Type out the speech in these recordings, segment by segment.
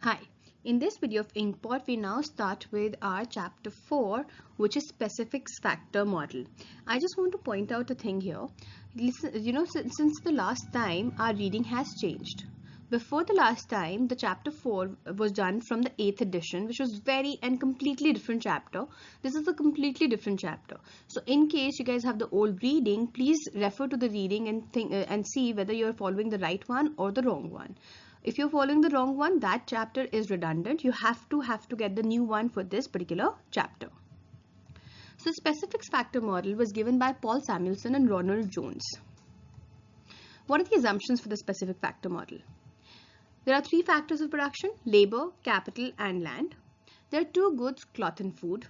Hi, in this video of Inkpot, we now start with our chapter 4, which is specific factor model. I just want to point out a thing here. Listen, since the last time our reading has changed. Before the last time, the chapter 4 was done from the 8th edition, which was very and completely different chapter. This is a completely different chapter. So in case you guys have the old reading, please refer to the reading and think and see whether you're following the right one or the wrong one. If you're following the wrong one, that chapter is redundant. You have to get the new one for this particular chapter. So specific factor model was given by Paul Samuelson and Ronald Jones. What are the assumptions for the specific factor model? There are three factors of production: labor, capital, and land. There are two goods, cloth and food.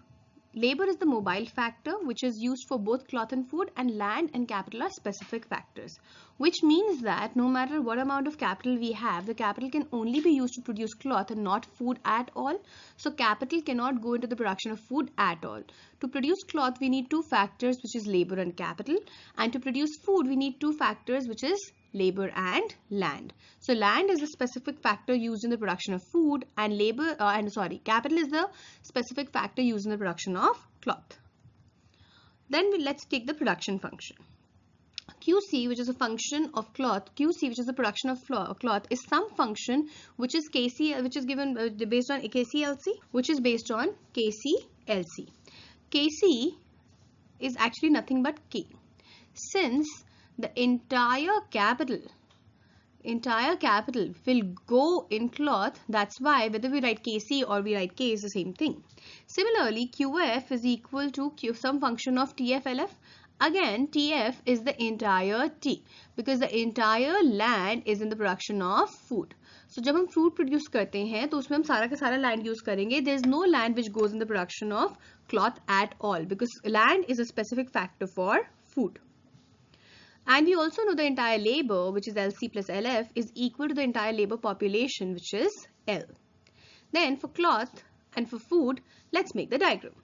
Labor is the mobile factor, which is used for both cloth and food, and land and capital are specific factors, which means that no matter what amount of capital we have, the capital can only be used to produce cloth and not food at all. So capital cannot go into the production of food at all. To produce cloth, we need two factors, which is labor and capital, and to produce food, we need two factors, which is labor and land. So land is the specific factor used in the production of food, and capital is the specific factor used in the production of cloth. Then let's take the production function. QC, which is a function of cloth, QC, which is the production of cloth, is some function which is KC, which is given based on KCLC, which is based on KCLC. KC is actually nothing but K. Since the entire capital will go in cloth, that's why whether we write KC or we write K is the same thing. Similarly, QF is equal to some function of TFLF. Again, TF is the entire T, because the entire land is in the production of food. So जब हम fruit produce करते हैं तो उसमें हम सारा का सारा land use करेंगे. There is no land which goes in the production of cloth at all, because land is a specific factor for food. And we also know the entire labor, which is LC plus LF, is equal to the entire labor population, which is L. Then for cloth and for food, let's make the diagram.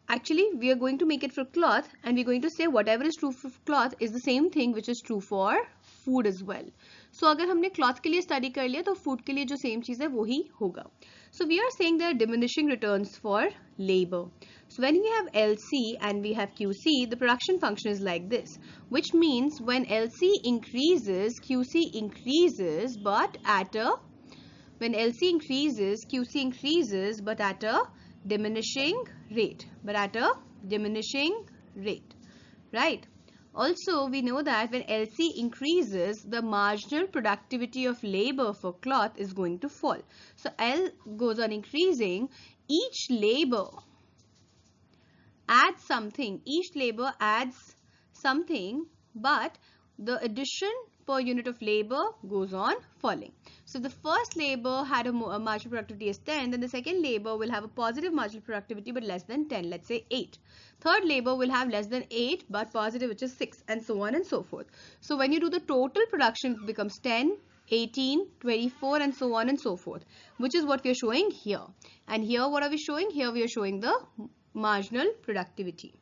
Actually, we are going to make it for cloth, and we're going to say whatever is true for cloth is the same thing which is true for food as well. So अगर हमने cloth के लिए study कर लिया तो food के लिए जो same चीज़ है वो ही होगा. So we are saying there are diminishing returns for labor. So when we have LC and we have QC, the production function is like this, which means when LC increases, QC increases, but at a diminishing rate. Right? Also, we know that when LC increases, the marginal productivity of labor for cloth is going to fall. So L goes on increasing. Each labor adds something, but the addition per unit of labor goes on falling. So the first labor had a marginal productivity as 10, then the second labor will have a positive marginal productivity but less than 10, let's say 8. Third labor will have less than 8 but positive, which is 6, and so on and so forth. So when you do the total production, it becomes 10, 18, 24, and so on and so forth, which is what we are showing here. And here what are we showing? Here we are showing the marginal productivity.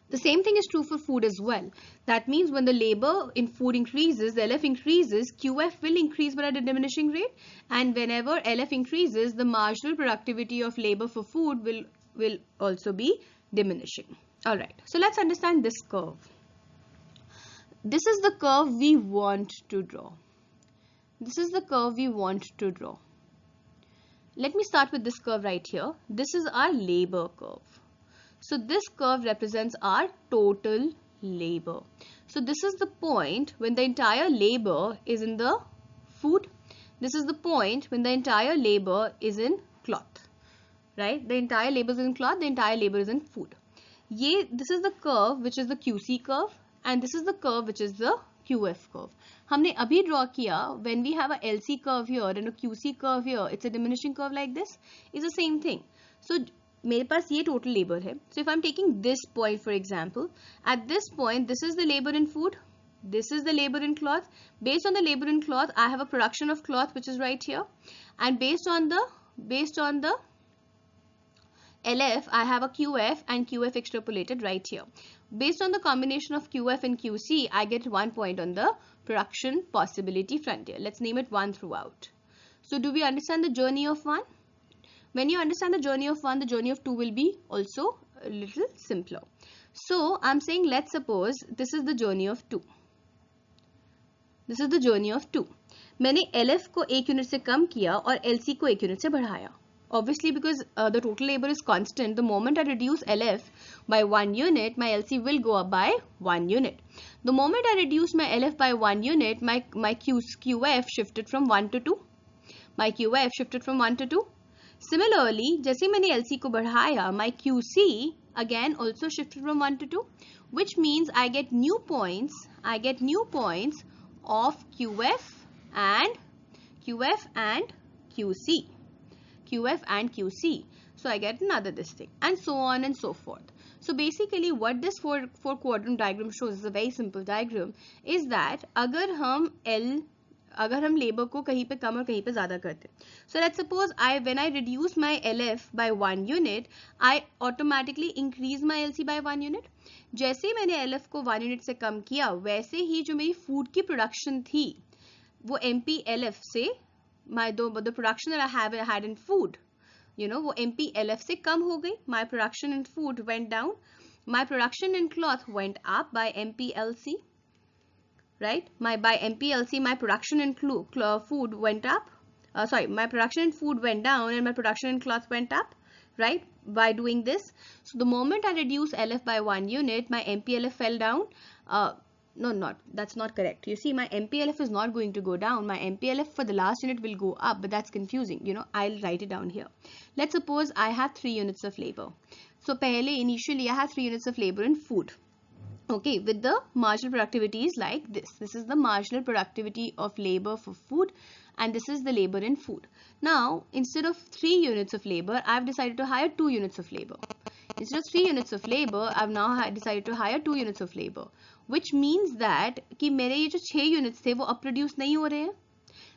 The same thing is true for food as well. That means when the labor in food increases, the LF increases, QF will increase but at a diminishing rate. And whenever LF increases, the marginal productivity of labor for food will also be diminishing. Alright, so let's understand this curve. This is the curve we want to draw. Let me start with this curve right here. This is our labor curve. So this curve represents our total labor. So this is the point when the entire labor is in the food. This is the point when the entire labor is in cloth. Right? The entire labor is in cloth, the entire labor is in food. This is the curve which is the QC curve, and this is the curve which is the QF curve. हमने अभी draw किया, when we have a LC curve here and a QC curve here, it's a diminishing curve like this. It's the same thing. So मेरे पास ये total labor है. So if I'm taking this point for example, at this point this is the labor in food, this is the labor in cloth. Based on the labor in cloth, I have a production of cloth which is right here, and based on the LF, I have a QF and QF extrapolated right here. Based on the combination of QF and QC, I get 1 point on the production possibility frontier. Let's name it 1 throughout. So do we understand the journey of 1? When you understand the journey of 1, the journey of 2 will be also a little simpler. So I'm saying, let's suppose this is the journey of 2. This is the journey of 2. मैंने LF को 1 unit से कम किया और LC को 1 unit से बढ़ाया. Obviously, because the total labor is constant, the moment I reduce LF by 1 unit, my LC will go up by 1 unit. The moment I reduce my LF by 1 unit, my QF shifted from 1 to 2. My QF shifted from 1 to 2. Similarly, जैसे मैंने LC को बढ़ाया, my QC again also shifted from 1 to 2, which means I get new points of QF and QC. QF and QC. So I get another this thing, and so on and so forth. So basically what this four quadrant diagram shows is a very simple diagram, is that अगर हम labor को कहीं पे कम और कहीं पे ज़्यादा करते, so let's suppose when I reduce my LF by 1 unit, I automatically increase my LC by 1 unit. जैसे ही मैंने LF को 1 unit से कम किया, वैसे ही जो मेरी food की production थी, वो MPLF से the production that I had in food, वो MPLF से कम हो गई. My production in food went down. My production in cloth went up by MPLC. Right? By MPLC, my production in food went up. My production in food went down and my production in cloth went up. Right? By doing this. So the moment I reduce LF by 1 unit, my MPLF fell down. That's not correct. You see, my MPLF is not going to go down. My MPLF for the last unit will go up, but that's confusing. I'll write it down here. Let's suppose I have 3 units of labor. So initially I have 3 units of labor in food. Okay, with the marginal productivity is like this. This is the marginal productivity of labor for food, and this is the labor in food. Now, instead of 3 units of labor, I've decided to hire 2 units of labor. Instead of 3 units of labor, I've now decided to hire 2 units of labor, which means that कि मेरे ये जो 6 units थे वो अब produce नहीं हो रहे हैं.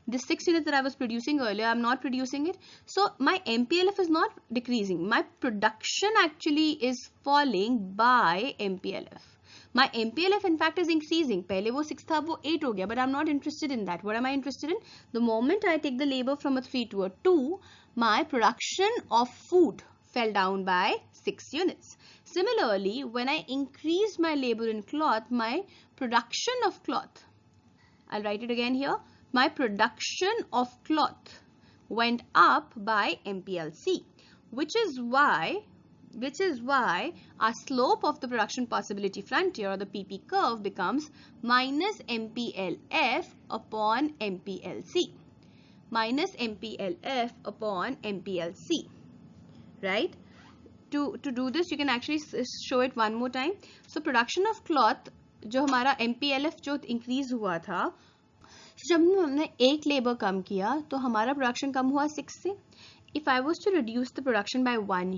The 6 units that I was producing earlier, I'm not producing it. So my MPLF is not decreasing. My production actually is falling by MPLF. My MPLF in fact is increasing. पहले वो 6 था वो 8 हो गया, but I'm not interested in that. What am I interested in? The moment I take the labor from a 3 to a 2, my production of food fell down by 6 units. Similarly, when I increase my labor in cloth, my production of cloth, I'll write it again here, my production of cloth went up by MPLC, which is why our slope of the production possibility frontier, or the PP curve, becomes minus MPLF upon MPLC. Minus MPLF upon MPLC. Right? To do this, you can actually show it one more time. So production of cloth, जो हमारा MPLF जो increase हुआ था, जब हमने एक labour कम किया तो हमारा प्रोडक्शन कम हुआ 6 से. If I was to reduce the production by 1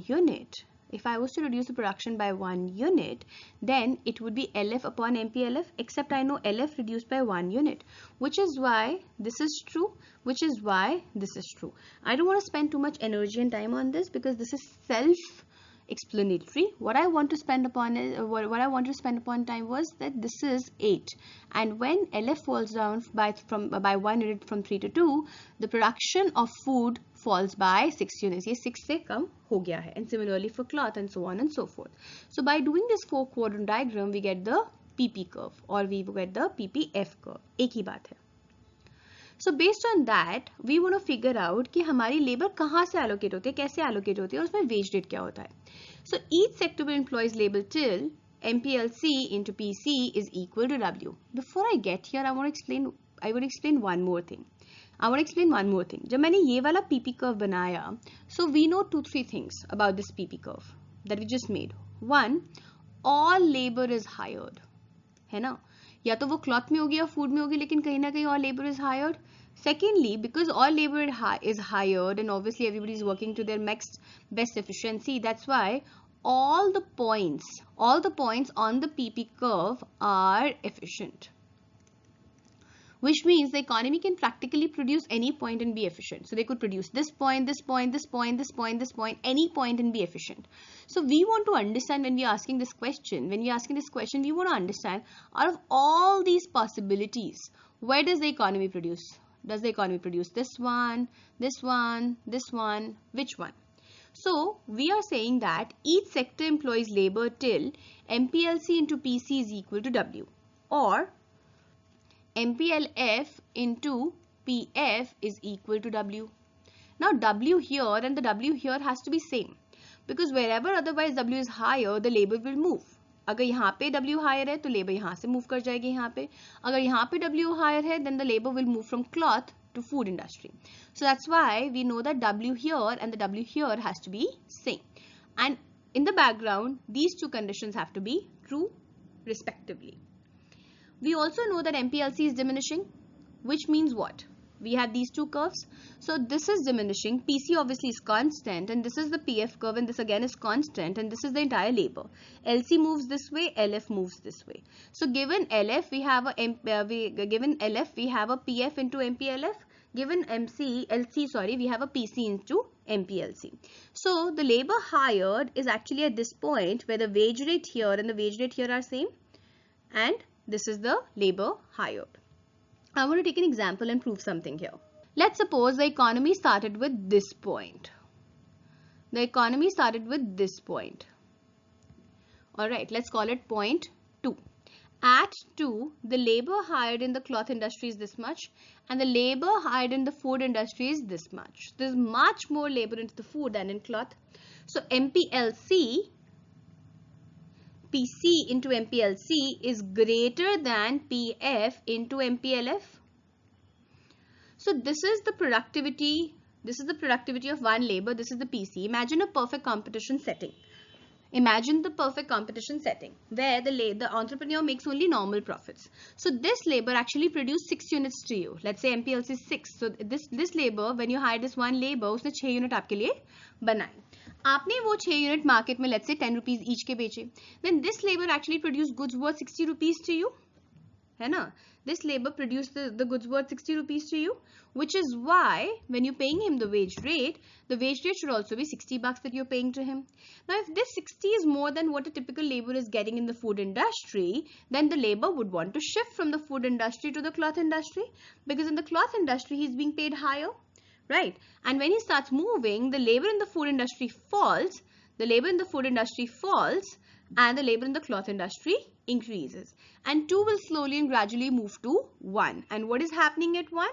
unit, then it would be LF upon MPLF, except I know LF reduced by 1 unit, which is why this is true, which is why this is true. I don't want to spend too much energy and time on this because this is self-explanatory. What I want to spend upon time was that this is 8, and when LF falls down by 1 unit from 3 to 2, the production of food falls by 6 units. ये 6 से कम हो गया है. And similarly for cloth, and so on and so forth. So by doing this 4 quadrant diagram, we get the PP curve, or we get the PPF curve. एक ही बात है. So based on that, we want to figure out कि हमारी labor कहाँ से allocate होती है, कैसे allocate होती है, और उसमें wage rate क्या होता है. So each sector will employs labor till MPLC into PC is equal to W. Before I get here, I want to explain one more thing. जब मैंने ये वाला PP curve बनाया, so we know 2-3 things about this PP curve that we just made. One, all labor is hired, है ना? या तो वो cloth में होगी या food में होगी, लेकिन कहीं ना कहीं all labor is hired. Secondly, because all labor is hired and obviously everybody is working to their best efficiency, that's why all the points on the PP curve are efficient. Which means the economy can practically produce any point and be efficient. So they could produce this point, this point, this point, this point, this point, any point and be efficient. So we want to understand when we are asking this question, we want to understand out of all these possibilities, where does the economy produce? Does the economy produce this one, this one, this one? Which one? So we are saying that each sector employs labor till MPLC into PC is equal to W, or MPLF into PF is equal to W. Now W here and the W here has to be same, because wherever otherwise W is higher, the labor will move. अगर यहाँ पे W higher है तो labor यहाँ से move कर जाएगी यहाँ पे. अगर यहाँ पे W higher है, then the labor will move from cloth to food industry. So that's why we know that W here and the W here has to be same. And in the background, these two conditions have to be true respectively. We also know that MPLC is diminishing, which means what? We have these two curves. So this is diminishing. PC obviously is constant, and this is the PF curve, and this again is constant, and this is the entire labor. LC moves this way, LF moves this way. So given LF, we have a PF into MPLF. Given LC, we have a PC into MPLC. So the labor hired is actually at this point where the wage rate here and the wage rate here are same, and this is the labor hired. I want to take an example and prove something here. Let's suppose the economy started with this point. The economy started with this point. Alright, let's call it point 2. At 2, the labor hired in the cloth industry is this much, and the labor hired in the food industry is this much. There's much more labor into the food than in cloth. So MPLC, PC into MPLC is greater than PF into MPLF. So this is the productivity. This is the productivity of one labor. This is the PC. Imagine a perfect competition setting. Imagine the perfect competition setting where the entrepreneur makes only normal profits. So this labor actually produced 6 units to you. Let's say MPLC is 6. So this labor, when you hire this one labor, उसने 6 unit आपके लिए बनाए. आपने वो 6 unit market में let's say 10 rupees each के बेचे. Then this labor actually produced goods worth 60 rupees to you. है ना? This labor produced the goods worth 60 rupees to you, which is why when you're paying him the wage rate should also be 60 bucks that you're paying to him. Now if this 60 is more than what a typical labor is getting in the food industry, then the labor would want to shift from the food industry to the cloth industry, because in the cloth industry he's being paid higher. Right? And when he starts moving, the labor in the food industry falls, and the labor in the cloth industry increases. And 2 will slowly and gradually move to 1. And what is happening at 1?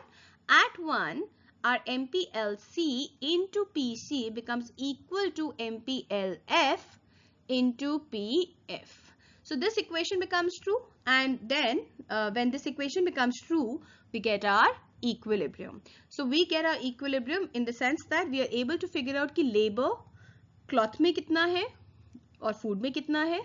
At 1, our MPLC into PC becomes equal to MPLF into PF. So this equation becomes true, and then when this equation becomes true, we get our equilibrium. So we get our equilibrium in the sense that we are able to figure out कि labor cloth में कितना है और food में कितना है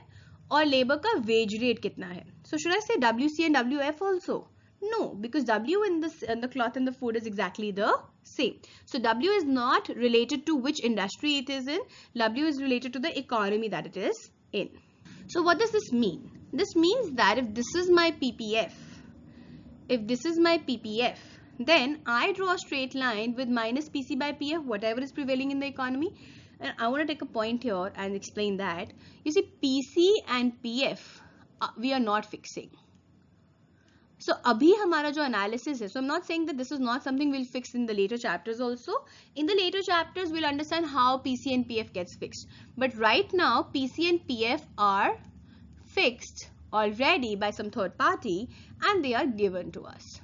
और labor का wage rate कितना है. So should I say WC and WF also? No, because W in the cloth and the food is exactly the same. So W is not related to which industry it is in. W is related to the economy that it is in. So what does this mean? This means that if this is my PPF, then I draw a straight line with minus PC by PF, whatever is prevailing in the economy. And I want to take a point here and explain that. You see, PC and PF, we are not fixing. So, abhi hamara jo analysis hai. So, I'm not saying that this is not something we'll fix in the later chapters also. In the later chapters, we'll understand how PC and PF gets fixed. But right now, PC and PF are fixed already by some third party, and they are given to us.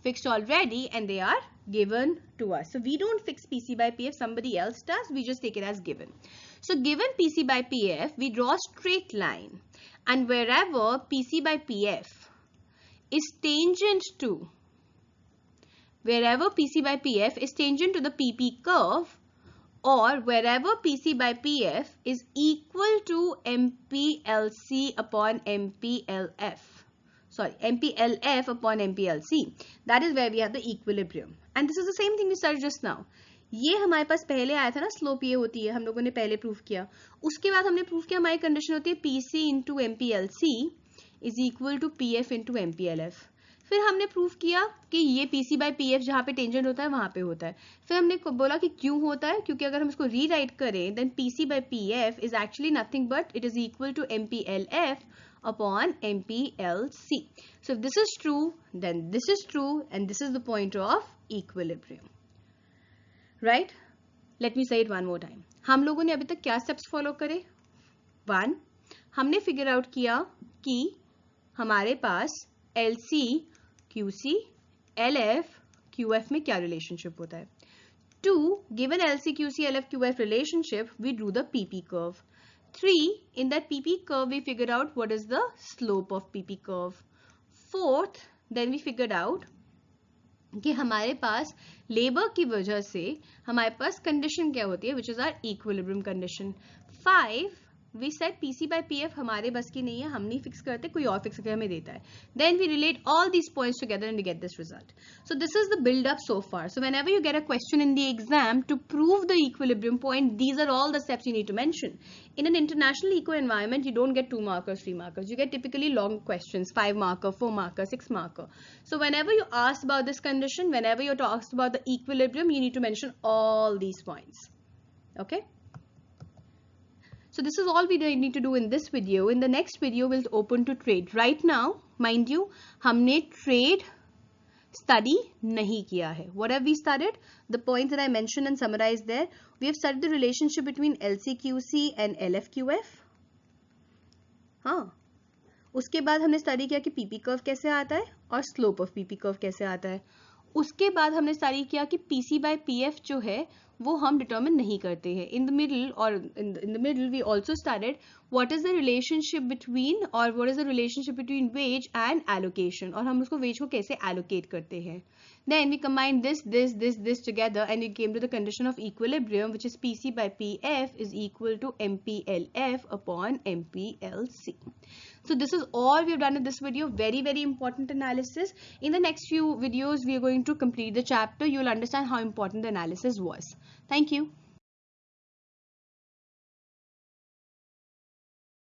Fixed already, and they are given to us. So we don't fix PC by PF, somebody else does. We just take it as given. So given PC by PF, we draw a straight line, and wherever PC by PF is tangent to the PP curve, or wherever PC by PF is equal to MPLC upon MPLF. Sorry, MPLF upon MPLC. That is where we have the equilibrium. And this is the same thing we studied just now. ये हमारे पास पहले आया था ना, slope ये होती है, हम लोगों ने पहले प्रूफ किया. उसके बाद हमने प्रूफ किया हमारी कंडीशन होती है PC into MPLC is equal to PF into MPLF. फिर हमने प्रूफ किया कि ये PC by PF जहाँ पे टेंजेंट होता है वहाँ पे होता है. फिर हमने बोला कि क्यों होता है, क्योंकि अगर हम इसको रीराइट करें then PC by PF is actually nothing but it is equal to MPLF upon MPLC. So if this is true, then this is true, and this is the point of equilibrium. Right? Let me say it one more time. हम लोगों ने अभी तक क्या steps follow करे? 1. हमने figure out किया कि हमारे पास LC, QC, LF, QF में क्या relationship होता है. 2. Given LC, QC, LF, QF relationship, we drew the PP curve. 3. In that PP curve, we figured out what is the slope of PP curve. 4th, then we figured out कि हमारे पास labour की वजह से हमारे पास condition क्या होती है, which is our equilibrium condition. 5. We said PC by PF हमारे बस की नहीं है, हम नहीं फिक्स करते, कोई और फिक्स करके हमें देता है. Then we relate all these points together and we get this result. So this is the build up so far. So whenever you get a question in the exam to prove the equilibrium point, these are all the steps you need to mention. In an international eco environment, you don't get 2 markers, 3 markers. You get typically long questions, 5 marker, 4 marker, 6 marker. So whenever you ask about this condition, whenever you're asked about the equilibrium, you need to mention all these points. Okay? So this is all we need to do in this video. In the next video, we'll open to trade. Right now, mind you, हमने trade study nahi kiya hai. What have we studied? The points that I mentioned and summarized there. We have studied the relationship between LCQC and LFQF. हाँ, उसके बाद हमने study किया कि PP curve कैसे आता है और स्लोप ऑफ पीपी कर्व कैसे आता है. उसके बाद हमने स्टडी किया कि पीसी बाय पीएफ जो है वो हम डिटर्मिन नहीं करते हैं. इन द मिडल और in the middle we also studied what is the relationship between और what is the relationship between wage and allocation, और हम उसको वेज को कैसे एलोकेट करते हैं. Then we combine this together and we came to the condition of equilibrium, which is PC by PF is equal to MPLF upon MPLC. So this is all we have done in this video. Very, very important analysis. In the next few videos, we are going to complete the chapter. You will understand how important the analysis was. Thank you.